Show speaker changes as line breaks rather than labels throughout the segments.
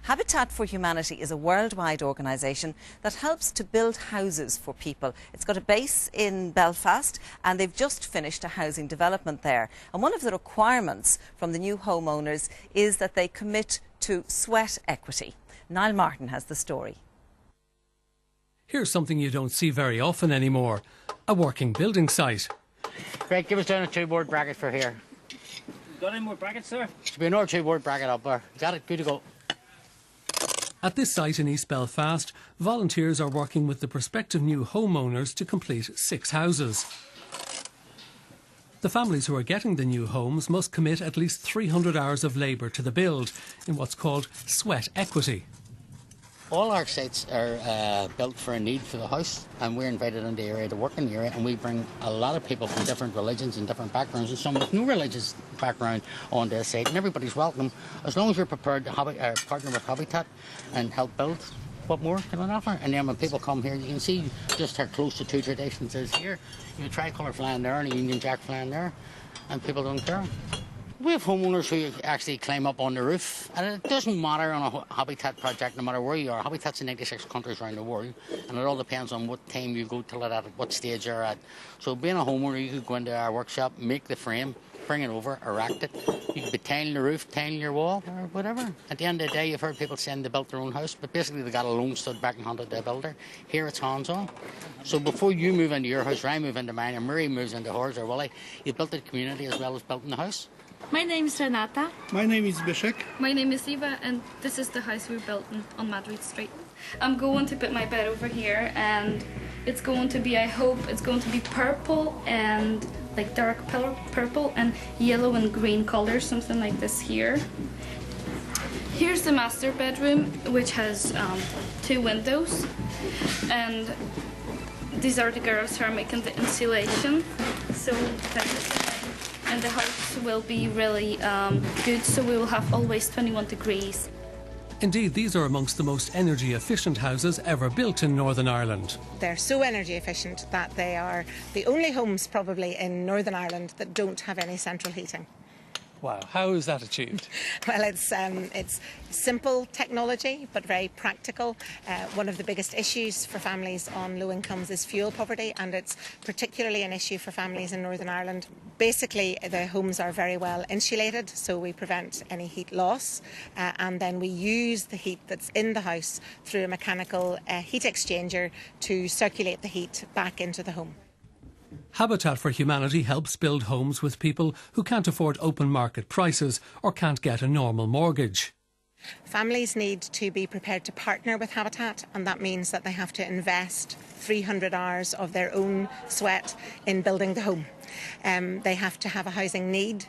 Habitat for Humanity is a worldwide organisation that helps to build houses for people. It's got a base in Belfast and they've just finished a housing development there. And one of the requirements from the new homeowners is that they commit to sweat equity. Niall Martin has the story.
Here's something you don't see very often anymore, a working building site.
Right, give us down a 2-board bracket for here.
You got any more brackets, sir?
Should be another 2-board bracket up there. Got it, good to go.
At this site in East Belfast, volunteers are working with the prospective new homeowners to complete 6 houses. The families who are getting the new homes must commit at least 300 hours of labour to the build in what's called sweat equity.
All our sites are built for a need for the house, and we're invited in the area to work in the area, and we bring a lot of people from different religions and different backgrounds, and some with no religious background on this site, and everybody's welcome as long as you're prepared to partner with Habitat and help build. What more can I offer? And then when people come here, you can see just how close the two traditions is here. You have a tricolour flying there and a Union Jack flying there, and people don't care. We have homeowners who actually climb up on the roof, and it doesn't matter on a Habitat project, no matter where you are. Habitat's in 96 countries around the world, and it all depends on what time you go to it at, what stage you're at. So being a homeowner, you could go into our workshop, make the frame, bring it over, erect it. You could be tiling the roof, tiling your wall, or whatever. At the end of the day, you've heard people saying they built their own house, but basically they got a loan stood back and handed to a builder. Here it's hands-on. So before you move into your house, or I move into mine, or Murray moves into hers, or Willie, you built the community as well as building the house.
My name is Renata.
My name is Beshek.
My name is Eva, and this is the house we built on Madrid Street. I'm going to put my bed over here, and it's going to be, I hope, it's going to be purple and like dark purple and yellow and green colours, something like this here. Here's the master bedroom, which has 2 windows, and these are the girls who are making the insulation. So and the house will be really good, so we will have always 21 degrees.
Indeed, these are amongst the most energy efficient houses ever built in Northern Ireland.
They're so energy efficient that they are the only homes probably in Northern Ireland that don't have any central heating.
Wow, how is that achieved?
Well, it's simple technology, but very practical. One of the biggest issues for families on low incomes is fuel poverty, and it's particularly an issue for families in Northern Ireland. Basically, the homes are very well insulated, so we prevent any heat loss, and then we use the heat that's in the house through a mechanical heat exchanger to circulate the heat back into the home.
Habitat for Humanity helps build homes with people who can't afford open market prices or can't get a normal mortgage.
Families need to be prepared to partner with Habitat, and that means that they have to invest 300 hours of their own sweat in building the home. They have to have a housing need,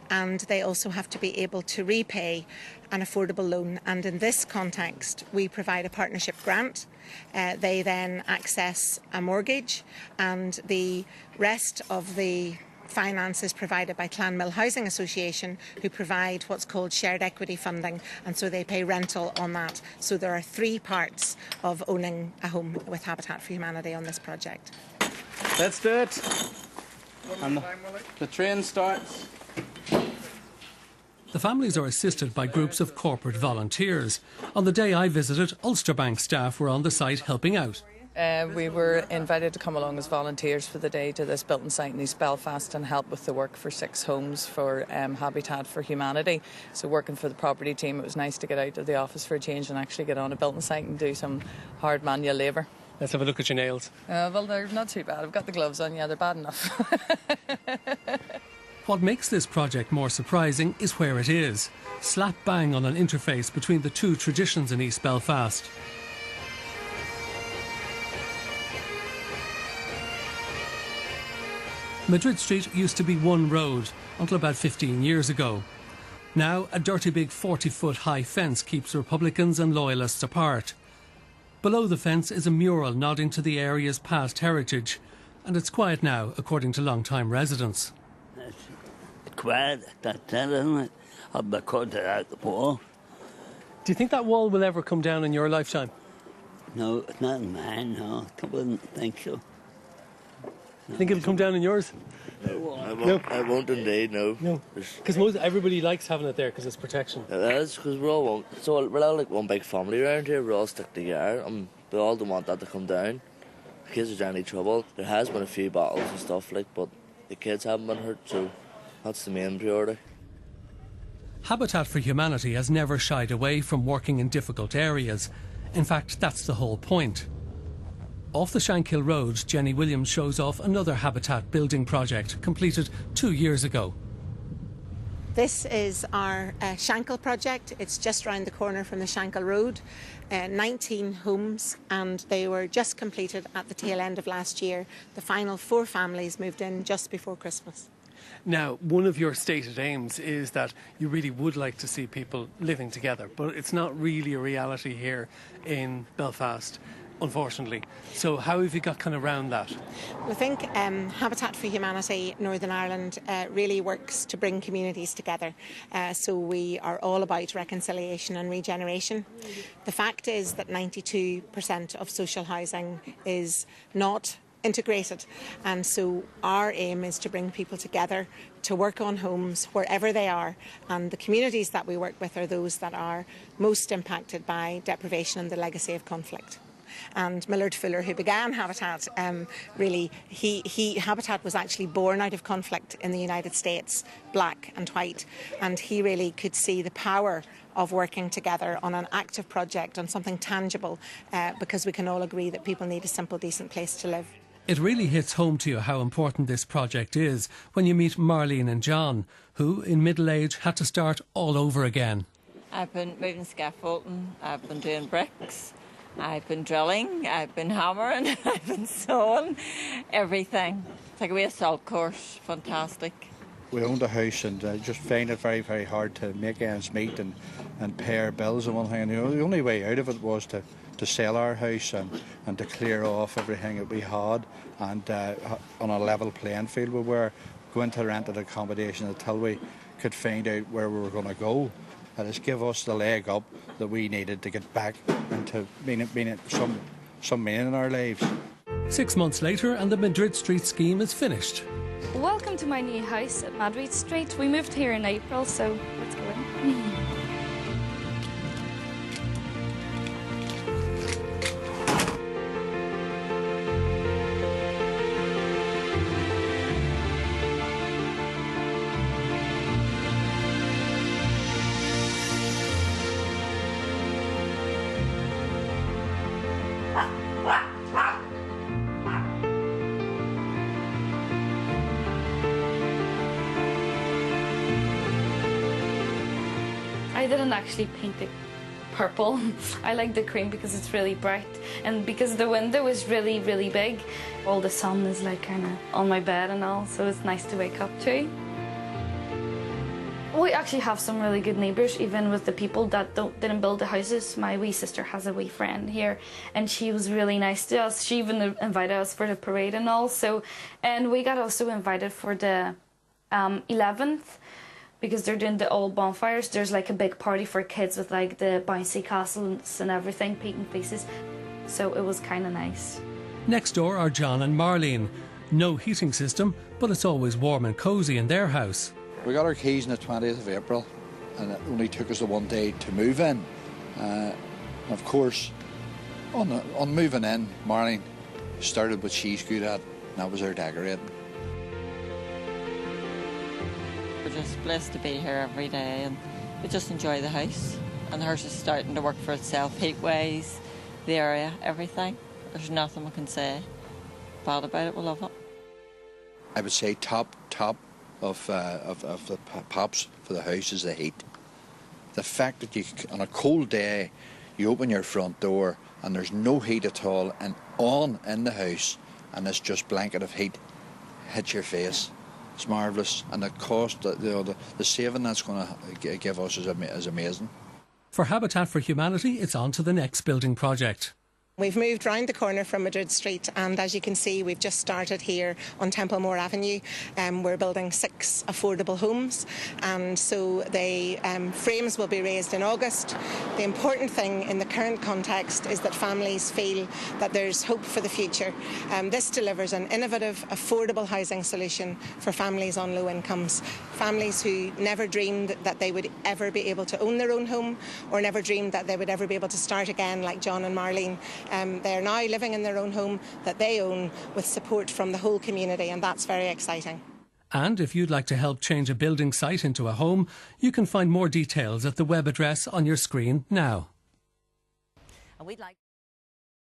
and they also have to be able to repay an affordable loan. And in this context, we provide a partnership grant. They then access a mortgage, and the rest of the finance is provided by Clanmill Housing Association, who provide what's called shared equity funding, and so they pay rental on that. So there are 3 parts of owning a home with Habitat for Humanity on this project.
Let's do it. And the train starts.
The families are assisted by groups of corporate volunteers. On the day I visited, Ulster Bank staff were on the site helping out.
We were invited to come along as volunteers for the day to this building site in East Belfast and help with the work for 6 homes for Habitat for Humanity. So working for the property team, it was nice to get out of the office for a change and actually get on a building site and do some hard manual labour.
Let's have a look at your nails.
Well, they're not too bad. I've got the gloves on, yeah, they're bad enough.
What makes this project more surprising is where it is, slap bang on an interface between the 2 traditions in East Belfast. Madrid Street used to be one road until about 15 years ago. Now, a dirty big 40-foot high fence keeps Republicans and Loyalists apart. Below the fence is a mural nodding to the area's past heritage, and it's quiet now, according to long-time residents.
It's quiet, that's it, isn't it? I've been cut it out the wall.
Do you think that wall will ever come down in your lifetime?
No, it's not in mine, no. I wouldn't think so.
Think it'll come down in yours?
I won't indeed, no.
No. Because everybody likes having it there because it's protection.
It is, because we're all like one big family around here. We all stick together, and we all don't want that to come down. In case there's any trouble, there has been a few battles and stuff like, but the kids haven't been hurt, so that's the main priority.
Habitat for Humanity has never shied away from working in difficult areas. In fact, that's the whole point. Off the Shankill Road, Jenny Williams shows off another Habitat building project completed 2 years ago.
This is our Shankill project. It's just round the corner from the Shankill Road. 19 homes, and they were just completed at the tail end of last year. The final 4 families moved in just before Christmas.
Now, one of your stated aims is that you really would like to see people living together, but it's not really a reality here in Belfast, unfortunately. So how have you got kind of around that?
Well, I think Habitat for Humanity Northern Ireland really works to bring communities together. So we are all about reconciliation and regeneration. The fact is that 92% of social housing is not integrated, and so our aim is to bring people together to work on homes wherever they are, and the communities that we work with are those that are most impacted by deprivation and the legacy of conflict. And Millard Fuller, who began Habitat, Habitat was actually born out of conflict in the United States, black and white, and he really could see the power of working together on an active project, on something tangible, because we can all agree that people need a simple, decent place to live.
It really hits home to you how important this project is when you meet Marlene and John, who, in middle age, had to start all over again.
I've been moving scaffolding, I've been doing bricks, I've been drilling, I've been hammering, I've been sewing, everything. It's like a wee salt course, fantastic.
We owned a house and just found it very, very hard to make ends meet and pay our bills and one thing. And the only way out of it was to sell our house and to clear off everything that we had, and on a level playing field we were going to rented accommodation until we could find out where we were going to go. And it's give us the leg up that we needed to get back into meaning some meaning in our lives.
6 months later and the Madrid Street scheme is finished.
Welcome to my new house at Madrid Street. We moved here in April, so let's go in. I didn't actually paint it purple. I like the cream because it's really bright, and because the window is really, really big. All the sun is like kind of on my bed and all, so it's nice to wake up to. We actually have some really good neighbours, even with the people that didn't build the houses. My wee sister has a wee friend here, and she was really nice to us. She even invited us for the parade and all. So, and we got also invited for the 11th, because they're doing the old bonfires. There's like a big party for kids with like the bouncy castles and everything, painting faces. So it was kind of nice.
Next door are John and Marlene. No heating system, but it's always warm and cosy in their house.
We got our keys on the 20th of April, and it only took us the one day to move in. Of course, on moving in, Marlene started what she's good at, and that was her decorating.
We're just blessed to be here every day, and we just enjoy the house. And the house is starting to work for itself, heat-wise, the area, everything. There's nothing we can say bad about it. We love it.
I would say top of the pops for the house is the heat. The fact that you, on a cold day, you open your front door and there's no heat at all, and on in the house, and this just blanket of heat hits your face. It's marvellous, and the cost, the saving that's going to give us is amazing.
For Habitat for Humanity, it's on to the next building project.
We've moved round the corner from Madrid Street, and as you can see, we've just started here on Templemore Avenue. We're building 6 affordable homes, and so the frames will be raised in August. The important thing in the current context is that families feel that there's hope for the future. This delivers an innovative, affordable housing solution for families on low incomes, families who never dreamed that they would ever be able to own their own home, or never dreamed that they would ever be able to start again, like John and Marlene. They are now living in their own home that they own, with support from the whole community, and that's very exciting.
And if you'd like to help change a building site into a home, you can find more details at the web address on your screen now.
And we'd like